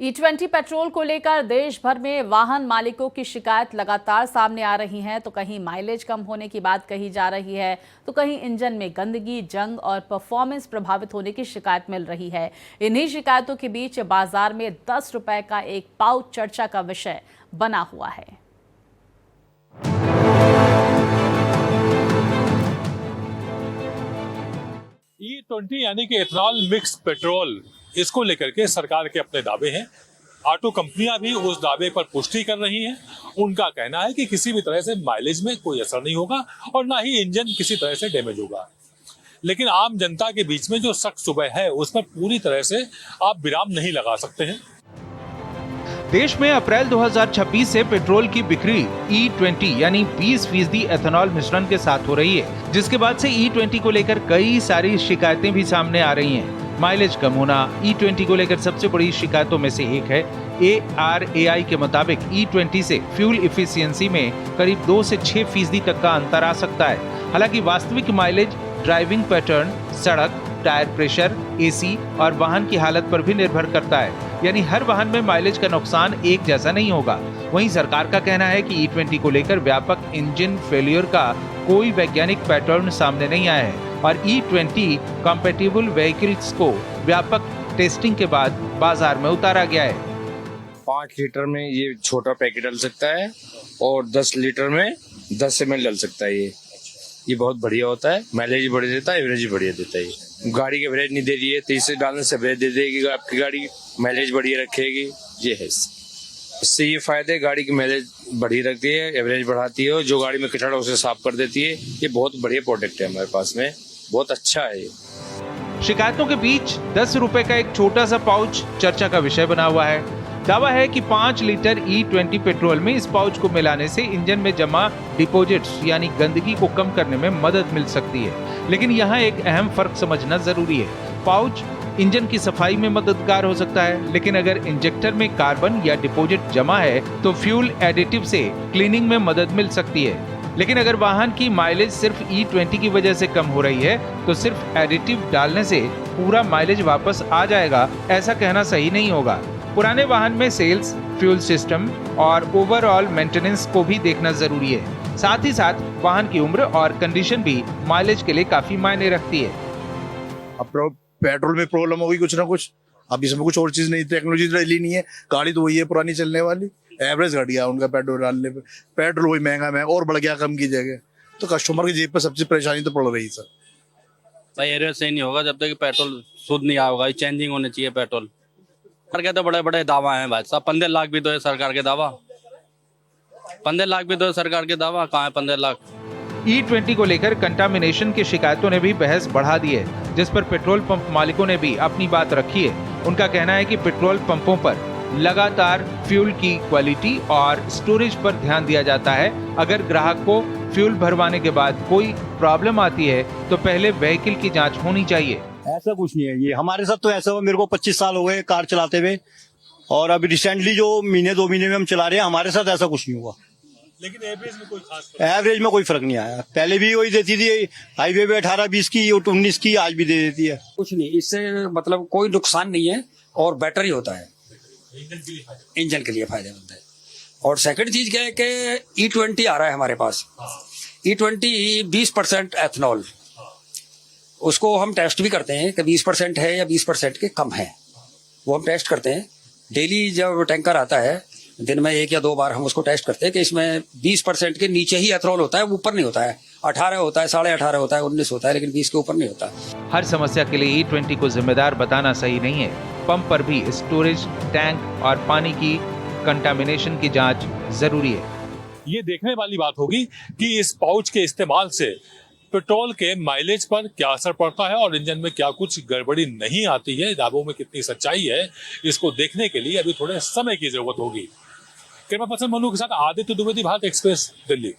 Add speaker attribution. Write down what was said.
Speaker 1: E20 petrol को लेकर देश भर में वाहन मालिकों की शिकायत लगातार सामने आ रही है। तो कहीं माइलेज कम होने की बात कही जा रही है, तो कहीं इंजन में गंदगी, जंग और परफॉर्मेंस प्रभावित होने की शिकायत मिल रही है। इन्हीं शिकायतों के बीच बाजार में 10 रुपए का एक पाउच चर्चा का विषय बना हुआ है।
Speaker 2: E20 यानी कि एथनॉल मिक्स पेट्रोल, इसको लेकर के सरकार के अपने दावे हैं। ऑटो कंपनियां भी उस दावे पर पुष्टि कर रही हैं। उनका कहना है कि किसी भी तरह से माइलेज में कोई असर नहीं होगा और ना ही इंजन किसी तरह से डैमेज होगा। लेकिन आम जनता के बीच में जो सख्त सुबह है, उस पर पूरी तरह से आप विराम नहीं लगा सकते हैं।
Speaker 3: देश में अप्रैल 2026 से पेट्रोल की बिक्री E20 यानी 20% एथेनॉल मिश्रण के साथ हो रही है, जिसके बाद से E20 को लेकर कई सारी शिकायतें भी सामने आ रही हैं। माइलेज कम होना E20 को लेकर सबसे बड़ी शिकायतों में से एक है। ARAI के मुताबिक E20 से फ्यूल इफिशियंसी में करीब 2 से 6% तक का अंतर आ सकता है। हालांकि वास्तविक माइलेज ड्राइविंग पैटर्न, सड़क, टायर प्रेशर, AC और वाहन की हालत पर भी निर्भर करता है। यानी हर वाहन में माइलेज का नुकसान एक जैसा नहीं होगा। वहीं सरकार का कहना है कि E20 को लेकर व्यापक इंजन फेलियर का कोई वैज्ञानिक पैटर्न सामने नहीं आया है और E20 कंपैटिबल व्हीकल्स को व्यापक टेस्टिंग के बाद बाजार में उतारा गया है।
Speaker 4: 5 लीटर में ये छोटा पैकेट डल सकता है और 10 लीटर में 10 ml डल सकता है। ये बहुत बढ़िया होता है, माइलेज भी बढ़िया देता है, एवरेज भी बढ़िया देता है। गाड़ी की एवरेज नहीं दे रही है तो इसे डालने से एवरेज दे देगी, आपकी गाड़ी माइलेज बढ़िया रखेगी। ये है इससे ये फायदे, गाड़ी की माइलेज बढ़िया रखती है, एवरेज बढ़ाती है और जो गाड़ी में कचरा उसे साफ कर देती है। ये बहुत बढ़िया प्रोडक्ट है हमारे पास में, बहुत अच्छा है ये।
Speaker 3: शिकायतों के बीच 10 रुपए का एक छोटा सा पाउच चर्चा का विषय बना हुआ है। दावा है कि 5 लीटर E20 पेट्रोल में इस पाउच को मिलाने से इंजन में जमा डिपोजिट्स यानी गंदगी को कम करने में मदद मिल सकती है। लेकिन यहाँ एक अहम फर्क समझना जरूरी है। पाउच इंजन की सफाई में मददगार हो सकता है, लेकिन अगर इंजेक्टर में कार्बन या डिपोजिट जमा है तो फ्यूल एडिटिव से क्लीनिंग में मदद मिल सकती है। लेकिन अगर वाहन की माइलेज सिर्फ E20 की वजह से कम हो रही है तो सिर्फ एडिटिव डालने से पूरा माइलेज वापस आ जाएगा, ऐसा कहना सही नहीं होगा। पुराने वाहन में सेल्स, फ्यूल सिस्टम और ओवरऑल मेंटेनेंस को भी देखना जरूरी है। साथ ही साथ वाहन की उम्र और कंडीशन भी माइलेज के लिए काफी मायने रखती है।
Speaker 5: अब पेट्रोल में प्रॉब्लम होगी कुछ ना कुछ, अब इसमें कुछ और चीज नहीं, टेक्नोलॉजी डली नहीं है, गाड़ी तो वही है पुरानी चलने वाली। एवरेज घट गया उनका पेट्रोल डालने पे, पेट्रोल वही महंगा और बढ़ गया कम की जगह, तो कस्टमर की जेब पर सबसे परेशानी तो पड़ रही सर।
Speaker 6: भाई एवरेज सही नहीं होगा जब तक पेट्रोल शुद्ध नहीं आएगा। चेंजिंग होनी चाहिए पेट्रोल। सरकार के तो बड़े बड़े दावा हैं भाई साहब। 15 लाख भी तो है सरकार के दावा, 15 लाख भी तो है सरकार के दावा। कहाँ है 15 लाख?
Speaker 3: E20 को लेकर कंटामिनेशन की शिकायतों ने भी बहस बढ़ा दी है, जिस पर पेट्रोल पंप मालिकों ने भी अपनी बात रखी है। उनका कहना है कि पेट्रोल पंपों पर लगातार फ्यूल की क्वालिटी और स्टोरेज पर ध्यान दिया जाता है। अगर ग्राहक को फ्यूल भरवाने के बाद कोई प्रॉब्लम आती है तो पहले व्हीकल की जांच होनी चाहिए।
Speaker 7: ऐसा कुछ नहीं है, ये हमारे साथ तो ऐसा हुआ। मेरे को 25 साल हो गए कार चलाते हुए और अभी रिसेंटली जो 2 महीने में हम चला रहे हैं, हमारे साथ ऐसा कुछ नहीं हुआ।
Speaker 2: लेकिन एवरेज में कोई खास
Speaker 7: एवरेज में कोई फर्क नहीं आया। पहले भी वही देती थी, हाईवे पे 18-20 की, 19 की, आज भी दे देती है।
Speaker 8: कुछ नहीं, इससे मतलब कोई नुकसान नहीं है और बेटर ही होता है, इंजन के लिए फायदेमंद है। और सेकंड चीज क्या है कि E20 आ रहा है हमारे पास। E20 20% एथनॉल, उसको हम टेस्ट भी करते हैं कि 20% है या 20% के कम है, वो हम टेस्ट करते हैं। डेली जब टैंकर आता है, दिन में 1 या 2 बार हम उसको टेस्ट करते हैं कि इसमें 20% के नीचे ही एथनॉल होता है, ऊपर नहीं होता है। 18 होता है, 18.5 होता है, 19 होता है, लेकिन 20 के ऊपर नहीं होता।
Speaker 3: हर समस्या के लिए E20 को जिम्मेदार बताना सही नहीं है। पंप पर भी स्टोरेज टैंक और पानी की कंटामिनेशन की जांच जरूरी है।
Speaker 2: ये देखने वाली बात होगी कि इस पाउच के इस्तेमाल से पेट्रोल के माइलेज पर क्या असर पड़ता है और इंजन में क्या कुछ गड़बड़ी नहीं आती है। दावों में कितनी सच्चाई है, इसको देखने के लिए अभी थोड़े समय की जरूरत होगी। कैमरा पर्सन मनु के साथ आदित्य द्विवेदी, भारत एक्सप्रेस, दिल्ली।